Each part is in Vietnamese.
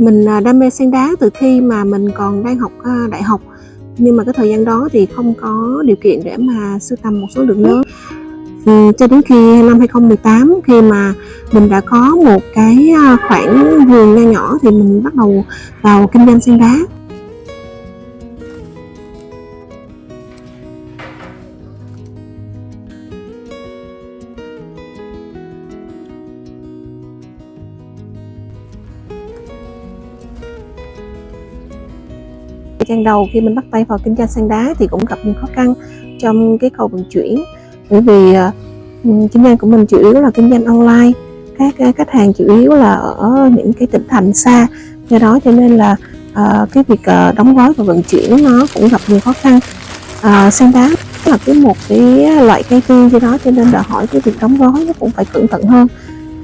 Mình đam mê sen đá từ khi mà mình còn đang học đại học, nhưng mà cái thời gian đó thì không có điều kiện để mà sưu tầm một số lượng lớn. Cho đến khi năm 2018, khi mà mình đã có một cái khoảng vườn nho nhỏ thì mình bắt đầu vào kinh doanh sen đá. Thời gian đầu khi mình bắt tay vào kinh doanh sen đá thì cũng gặp nhiều khó khăn trong cái khâu vận chuyển, bởi vì kinh doanh của mình chủ yếu là kinh doanh online, các khách hàng chủ yếu là ở những cái tỉnh thành xa, do đó cho nên là cái việc đóng gói và vận chuyển nó cũng gặp nhiều khó khăn. Sen đá là một cái loại cây tươi, do đó cho nên đòi hỏi cái việc đóng gói nó cũng phải cẩn thận hơn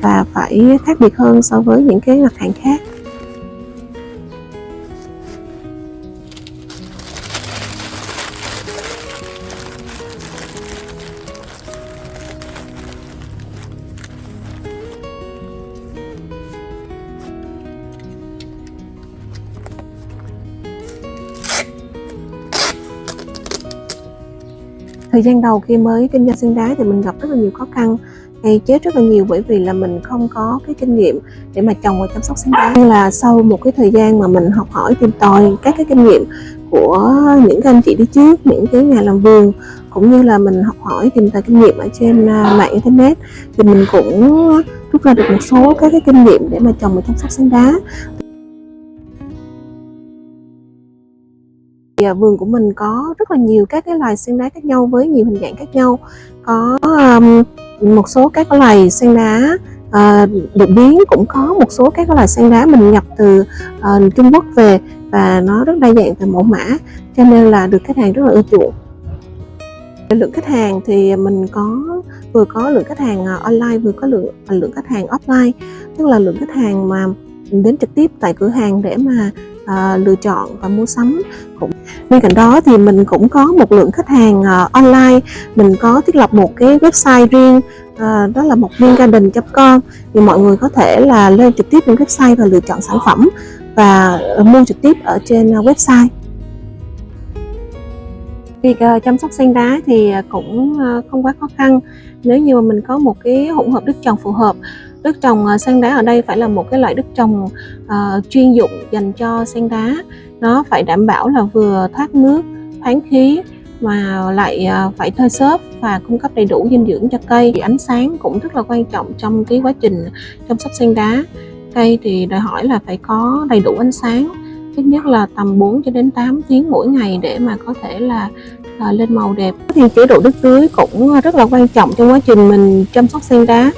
và phải khác biệt hơn so với những cái mặt hàng khác. Thời gian đầu khi mới kinh doanh sen đá thì mình gặp rất là nhiều khó khăn, cây chết rất là nhiều, bởi vì là mình không có cái kinh nghiệm để mà trồng và chăm sóc sen đá. Nhưng là sau một cái thời gian mà mình học hỏi tìm tòi các cái kinh nghiệm của những anh chị đi trước, những cái nhà làm vườn, cũng như là mình học hỏi tìm tòi kinh nghiệm ở trên mạng internet, thì mình cũng rút ra được một số các cái kinh nghiệm để mà trồng và chăm sóc sen đá. Vườn của mình có rất là nhiều các cái loài sen đá khác nhau với nhiều hình dạng khác nhau. Có một số các loài sen đá đột biến, cũng có một số các loài sen đá mình nhập từ Trung Quốc về, và nó rất đa dạng về mẫu mã, cho nên là được khách hàng rất là ưa chuộng. Lượng khách hàng thì mình vừa có lượng khách hàng online, vừa có lượng khách hàng offline, tức là lượng khách hàng mà đến trực tiếp tại cửa hàng để mà lựa chọn và mua sắm. Bên cạnh đó thì mình cũng có một lượng khách hàng online. Mình có thiết lập một cái website riêng, đó là mocmiengarden.com, thì mọi người có thể là lên trực tiếp trên website và lựa chọn sản phẩm và mua trực tiếp ở trên website. Việc chăm sóc sen đá thì cũng không quá khó khăn nếu như mà mình có một cái hỗn hợp đất trồng phù hợp. Đất trồng sen đá ở đây phải là một cái loại đất trồng chuyên dụng dành cho sen đá. Nó phải đảm bảo là vừa thoát nước, thoáng khí, mà lại phải tơi xốp và cung cấp đầy đủ dinh dưỡng cho cây. Ánh sáng cũng rất là quan trọng trong cái quá trình chăm sóc sen đá. Cây thì đòi hỏi là phải có đầy đủ ánh sáng, ít nhất là tầm 4 cho đến 8 tiếng mỗi ngày để mà có thể là lên màu đẹp. Thì chế độ nước tưới cũng rất là quan trọng trong quá trình mình chăm sóc sen đá,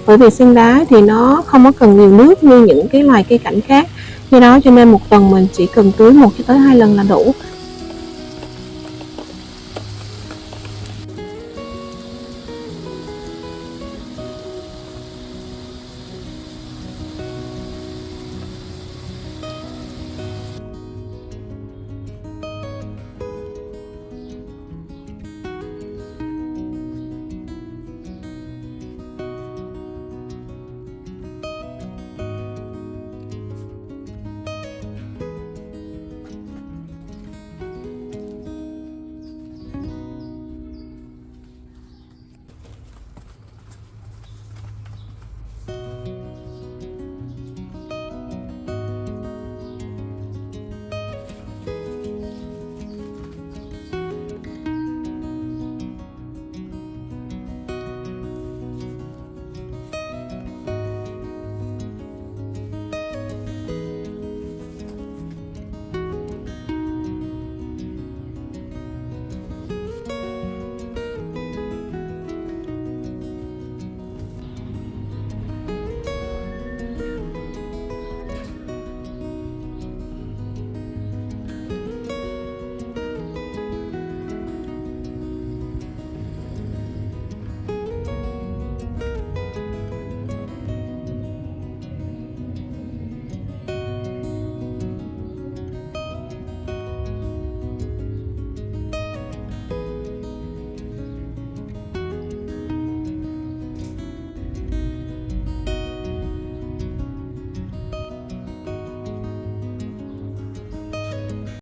bởi vì sen đá thì nó không có cần nhiều nước như những cái loài cây cảnh khác, do đó cho nên một tuần mình chỉ cần tưới 1 cho tới 2 lần là đủ.